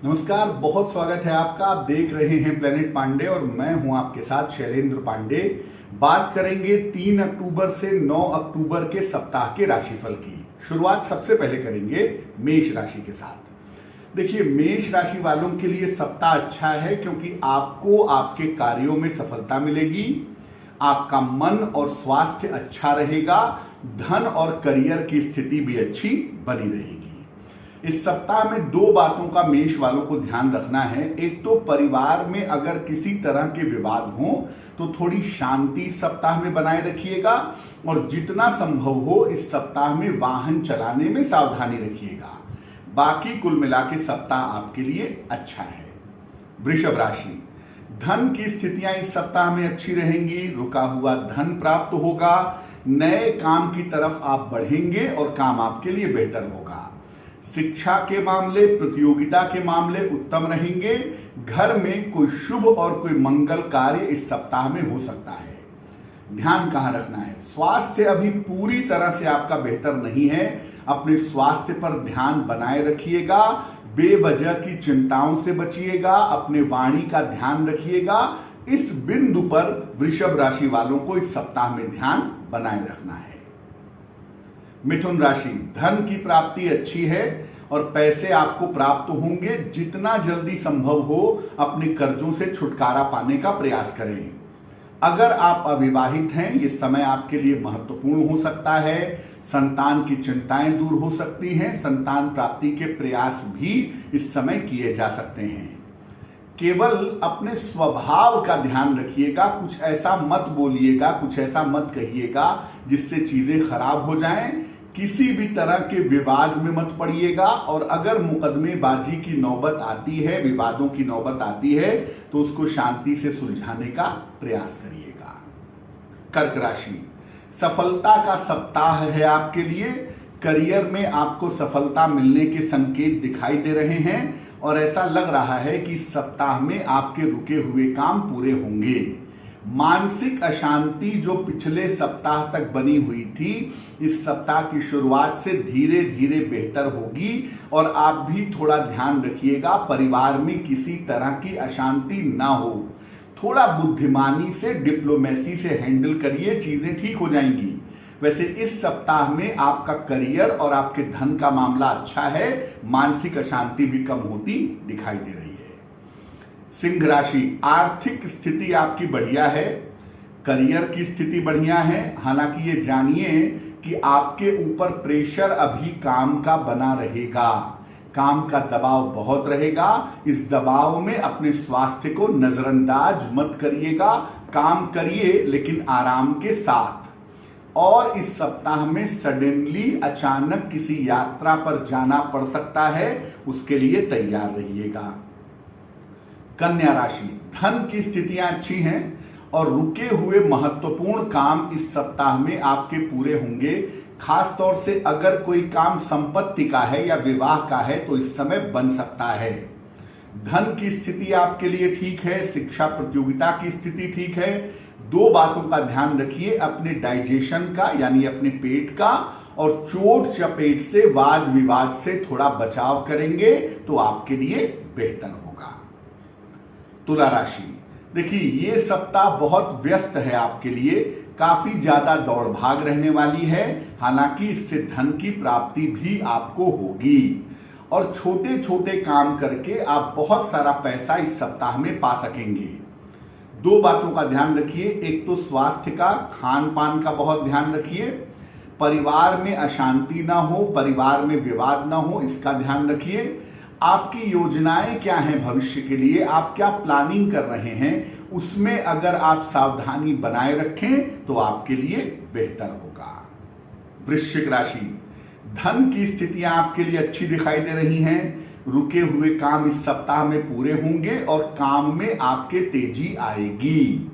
नमस्कार, बहुत स्वागत है आपका। आप देख रहे हैं प्लेनेट पांडे और मैं हूं आपके साथ शैलेंद्र पांडे। बात करेंगे 3 अक्टूबर से 9 अक्टूबर के सप्ताह के राशिफल की। शुरुआत सबसे पहले करेंगे मेष राशि के साथ। देखिए, मेष राशि वालों के लिए सप्ताह अच्छा है क्योंकि आपको आपके कार्यों में सफलता मिलेगी, आपका मन और स्वास्थ्य अच्छा रहेगा, धन और करियर की स्थिति भी अच्छी बनी रहेगी। इस सप्ताह में 2 बातों का मेष वालों को ध्यान रखना है। एक तो परिवार में अगर किसी तरह के विवाद हो तो थोड़ी शांति सप्ताह में बनाए रखिएगा और जितना संभव हो इस सप्ताह में वाहन चलाने में सावधानी रखिएगा। बाकी कुल मिला के सप्ताह आपके लिए अच्छा है। वृषभ राशि, धन की स्थितियां इस सप्ताह में अच्छी रहेंगी, रुका हुआ धन प्राप्त होगा, नए काम की तरफ आप बढ़ेंगे और काम आपके लिए बेहतर होगा। शिक्षा के मामले, प्रतियोगिता के मामले उत्तम रहेंगे। घर में कोई शुभ और कोई मंगल कार्य इस सप्ताह में हो सकता है। ध्यान कहां रखना है? स्वास्थ्य अभी पूरी तरह से आपका बेहतर नहीं है। अपने स्वास्थ्य पर ध्यान बनाए रखिएगा, बेवजह की चिंताओं से बचिएगा, अपने वाणी का ध्यान रखिएगा। इस बिंदु पर वृषभ राशि वालों को इस सप्ताह में ध्यान बनाए रखना है। मिथुन राशि, धन की प्राप्ति अच्छी है और पैसे आपको प्राप्त होंगे। जितना जल्दी संभव हो अपने कर्जों से छुटकारा पाने का प्रयास करें। अगर आप अविवाहित हैं, ये समय आपके लिए महत्वपूर्ण हो सकता है। संतान की चिंताएं दूर हो सकती हैं। संतान प्राप्ति के प्रयास भी इस समय किए जा सकते हैं। केवल अपने स्वभाव का ध्यान रखिएगा। कुछ ऐसा मत बोलिएगा, कुछ ऐसा मत कहिएगा जिससे चीजें खराब हो जाएं। किसी भी तरह के विवाद में मत पड़िएगा और अगर मुकदमेबाजी की नौबत आती है, विवादों की नौबत आती है, तो उसको शांति से सुलझाने का प्रयास करिएगा। कर्क राशि, सफलता का सप्ताह है आपके लिए। करियर में आपको सफलता मिलने के संकेत दिखाई दे रहे हैं और ऐसा लग रहा है कि इस सप्ताह में आपके रुके हुए काम पूरे होंगे। मानसिक अशांति जो पिछले सप्ताह तक बनी हुई थी, इस सप्ताह की शुरुआत से धीरे धीरे बेहतर होगी और आप भी थोड़ा ध्यान रखिएगा परिवार में किसी तरह की अशांति ना हो। थोड़ा बुद्धिमानी से, डिप्लोमेसी से हैंडल करिए, चीजें ठीक हो जाएंगी। वैसे इस सप्ताह में आपका करियर और आपके धन का मामला अच्छा है। मानसिक अशांति भी कम होती दिखाई दे रही है। सिंह राशि, आर्थिक स्थिति आपकी बढ़िया है, करियर की स्थिति बढ़िया है। हालांकि ये जानिए कि आपके ऊपर प्रेशर अभी काम का बना रहेगा, काम का दबाव बहुत रहेगा। इस दबाव में अपने स्वास्थ्य को नजरअंदाज मत करिएगा। काम करिए लेकिन आराम के साथ। और इस सप्ताह में सडनली अचानक किसी यात्रा पर जाना पड़ सकता है, उसके लिए तैयार रहिएगा। कन्या राशि, धन की स्थितियां अच्छी हैं और रुके हुए महत्वपूर्ण काम इस सप्ताह में आपके पूरे होंगे। खास तौर से अगर कोई काम संपत्ति का है या विवाह का है तो इस समय बन सकता है। धन की स्थिति आपके लिए ठीक है, शिक्षा प्रतियोगिता की स्थिति ठीक है। 2 बातों का ध्यान रखिए, अपने डाइजेशन का यानी अपने पेट का, और चोट चपेट से, वाद विवाद से थोड़ा बचाव करेंगे तो आपके लिए बेहतर होगा। तुला राशि, देखिए ये सप्ताह बहुत व्यस्त है आपके लिए। काफी ज्यादा दौड़ भाग रहने वाली है। हालांकि इससे धन की प्राप्ति भी आपको होगी और छोटे छोटे काम करके आप बहुत सारा पैसा इस सप्ताह में पा सकेंगे। 2 बातों का ध्यान रखिए। एक तो स्वास्थ्य का, खान पान का बहुत ध्यान रखिए। परिवार में अशांति ना हो, परिवार में विवाद ना हो, इसका ध्यान रखिए। आपकी योजनाएं क्या हैं भविष्य के लिए, आप क्या प्लानिंग कर रहे हैं, उसमें अगर आप सावधानी बनाए रखें तो आपके लिए बेहतर होगा। वृश्चिक राशि, धन की स्थितियां आपके लिए अच्छी दिखाई दे रही हैं। रुके हुए काम इस सप्ताह में पूरे होंगे और काम में आपके तेजी आएगी।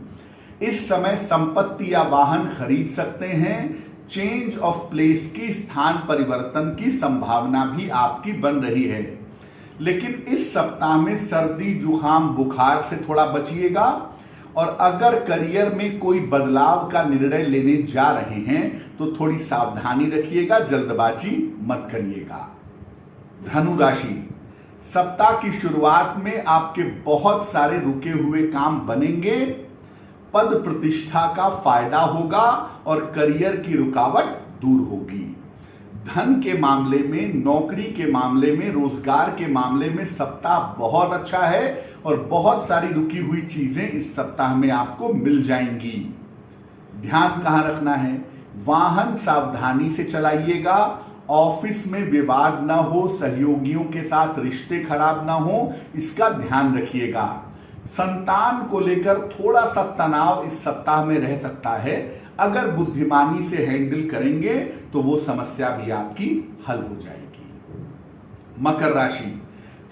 इस समय संपत्ति या वाहन खरीद सकते हैं। चेंज ऑफ प्लेस की, स्थान परिवर्तन की संभावना भी आपकी बन रही है। लेकिन इस सप्ताह में सर्दी, जुकाम, बुखार से थोड़ा बचिएगा और अगर करियर में कोई बदलाव का निर्णय लेने जा रहे हैं तो थोड़ी सावधानी रखिएगा, जल्दबाजी मत करिएगा। धनु राशि, सप्ताह की शुरुआत में आपके बहुत सारे रुके हुए काम बनेंगे, पद प्रतिष्ठा का फायदा होगा और करियर की रुकावट दूर होगी। धन के मामले में, नौकरी के मामले में, रोजगार के मामले में सप्ताह बहुत अच्छा है और बहुत सारी रुकी हुई चीजें इस सप्ताह में आपको मिल जाएंगी। ध्यान कहां रखना है? वाहन सावधानी से चलाइएगा, ऑफिस में विवाद ना हो, सहयोगियों के साथ रिश्ते खराब ना हो, इसका ध्यान रखिएगा। संतान को लेकर थोड़ा सा तनाव इस सप्ताह में रह सकता है, अगर बुद्धिमानी से हैंडल करेंगे तो वो समस्या भी आपकी हल हो जाएगी। मकर राशि,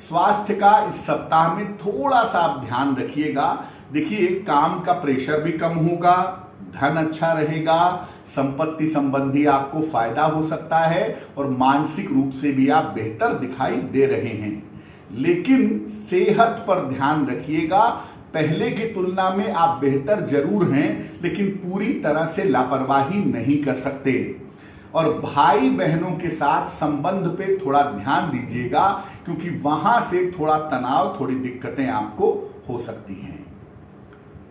स्वास्थ्य का इस सप्ताह में थोड़ा सा आप ध्यान रखिएगा। देखिए, काम का प्रेशर भी कम होगा, धन अच्छा रहेगा, संपत्ति संबंधी आपको फायदा हो सकता है और मानसिक रूप से भी आप बेहतर दिखाई दे रहे हैं। लेकिन सेहत पर ध्यान रखिएगा। पहले की तुलना में आप बेहतर जरूर हैं, लेकिन पूरी तरह से लापरवाही नहीं कर सकते। और भाई बहनों के साथ संबंध पे थोड़ा ध्यान दीजिएगा, क्योंकि वहां से थोड़ा तनाव, थोड़ी दिक्कतें आपको हो सकती हैं।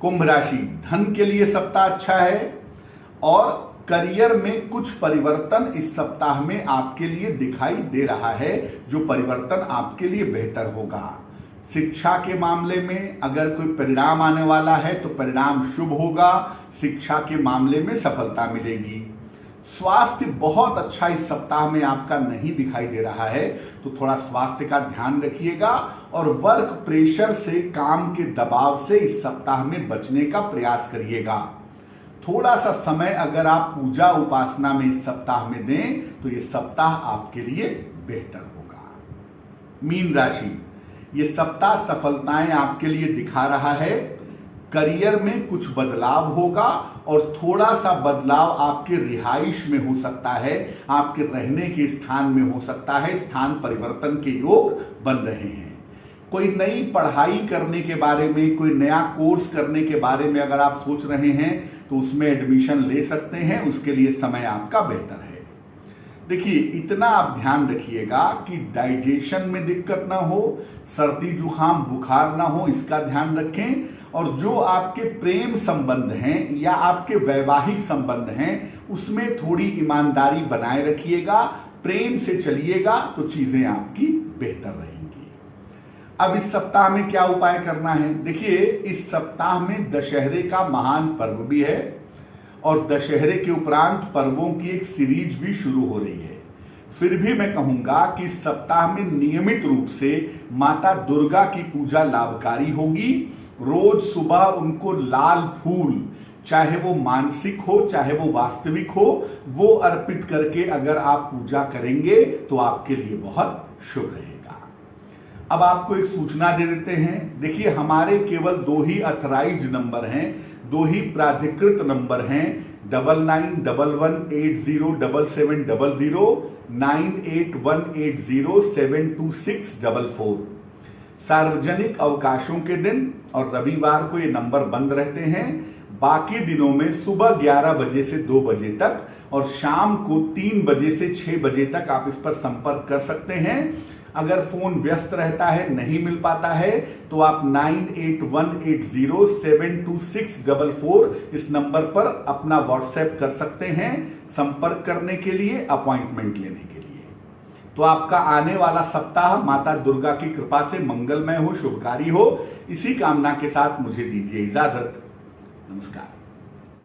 कुंभ राशि, धन के लिए सप्ताह अच्छा है और करियर में कुछ परिवर्तन इस सप्ताह में आपके लिए दिखाई दे रहा है, जो परिवर्तन आपके लिए बेहतर होगा। शिक्षा के मामले में अगर कोई परिणाम आने वाला है तो परिणाम शुभ होगा, शिक्षा के मामले में सफलता मिलेगी। स्वास्थ्य बहुत अच्छा इस सप्ताह में आपका नहीं दिखाई दे रहा है, तो थोड़ा स्वास्थ्य का ध्यान रखिएगा और वर्क प्रेशर से, काम के दबाव से इस सप्ताह में बचने का प्रयास करिएगा। थोड़ा सा समय अगर आप पूजा उपासना में इस सप्ताह में दें तो ये सप्ताह आपके लिए बेहतर होगा। मीन राशि, ये सप्ताह सफलताएं आपके लिए दिखा रहा है। करियर में कुछ बदलाव होगा और थोड़ा सा बदलाव आपके रिहाइश में हो सकता है, आपके रहने के स्थान में हो सकता है। स्थान परिवर्तन के योग बन रहे हैं। कोई नई पढ़ाई करने के बारे में, कोई नया कोर्स करने के बारे में अगर आप सोच रहे हैं तो उसमें एडमिशन ले सकते हैं, उसके लिए समय आपका बेहतर है। देखिए, इतना आप ध्यान रखिएगा कि डाइजेशन में दिक्कत ना हो, सर्दी जुकाम बुखार ना हो, इसका ध्यान रखें। और जो आपके प्रेम संबंध हैं या आपके वैवाहिक संबंध हैं, उसमें थोड़ी ईमानदारी बनाए रखिएगा, प्रेम से चलिएगा तो चीजें आपकी बेहतर रहेंगी। अब इस सप्ताह में क्या उपाय करना है? देखिए, इस सप्ताह में दशहरे का महान पर्व भी है और दशहरे के उपरांत पर्वों की एक सीरीज भी शुरू हो रही है। फिर भी मैं कहूंगा कि इस सप्ताह में नियमित रूप से माता दुर्गा की पूजा लाभकारी होगी। रोज सुबह उनको लाल फूल, चाहे वो मानसिक हो चाहे वो वास्तविक हो, वो अर्पित करके अगर आप पूजा करेंगे तो आपके लिए बहुत शुभ रहेगा। अब आपको एक सूचना दे देते हैं। देखिए, हमारे केवल 2 ही अथराइज्ड नंबर हैं, 2 ही प्राधिकृत नंबर हैं, 9911807700, 9818072644। सार्वजनिक अवकाशों के दिन और रविवार को ये नंबर बंद रहते हैं। बाकी दिनों में सुबह 11 बजे से 2 बजे तक और शाम को 3 बजे से 6 बजे तक आप इस पर संपर्क कर सकते हैं। अगर फोन व्यस्त रहता है, नहीं मिल पाता है, तो आप 9818072644 इस नंबर पर अपना व्हाट्सएप कर सकते हैं संपर्क करने के लिए, अपॉइंटमेंट लेने के लिए। तो आपका आने वाला सप्ताह माता दुर्गा की कृपा से मंगलमय हो, शुभकारी हो, इसी कामना के साथ मुझे दीजिए इजाजत। नमस्कार।